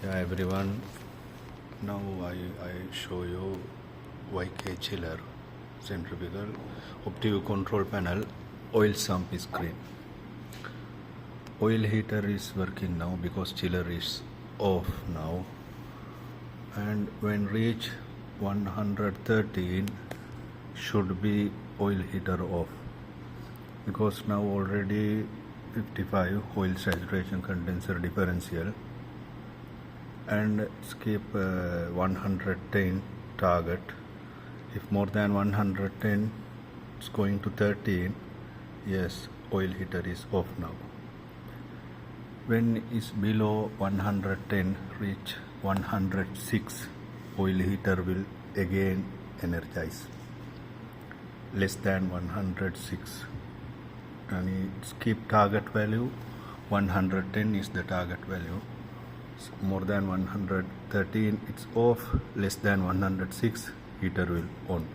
Yeah, everyone, now I show you YK chiller, centrifugal, optive control panel, oil sump is green. Oil heater is working now because chiller is off now, and when reach 113 should be oil heater off, because now already 55 oil saturation condenser differential, and skip 110 target. If more than 110 it's going to 13, yes, oil heater is off now. When is below 110 reach 106, oil heater will again energize. Less than 106, and skip target value. 110 is the target value. More than 113 it's off. Less than 106 heater will on.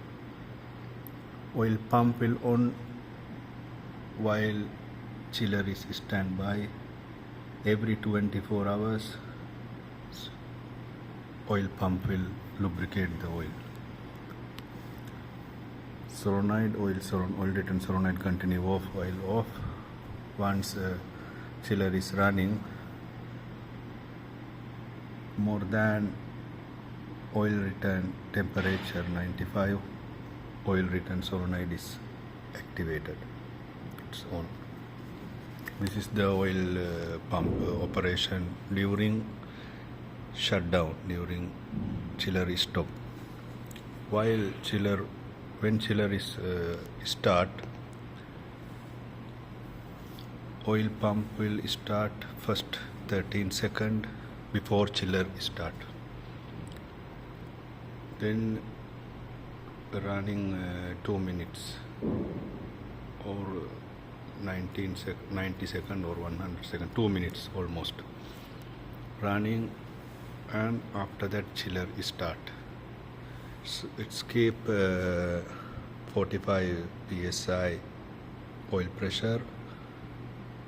Oil pump will on while chiller is standby. Every 24 hours oil pump will lubricate the oil. Solenoid, oil return solenoid continue off while off. Once chiller is running, more than oil return temperature 95, oil return solenoid is activated, it's on. This is the oil pump operation during shutdown, during chiller is stop. When chiller is start, oil pump will start first 13 seconds before chiller start, then running 2 minutes or 90 second or 100 second, 2 minutes almost running, and after that chiller start. So it's keep 45 psi oil pressure.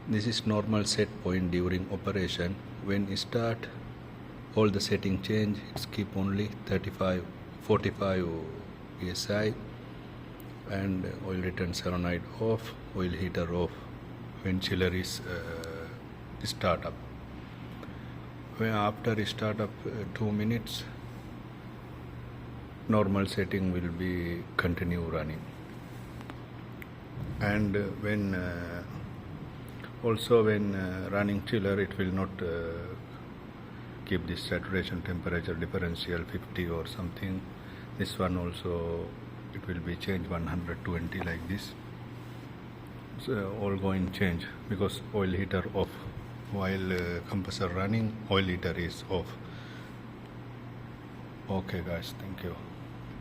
This is normal set point during operation. When start, all the setting change, it's keep only 45 psi, and oil return solenoid off, oil heater off when chiller is start up. When after start up 2 minutes, normal setting will be continue running. And when running chiller, it will not keep this saturation temperature differential 50 or something. This one also it will be changed 120 like this. So all going change because oil heater off. While compressor running, oil heater is off. Okay guys, thank you.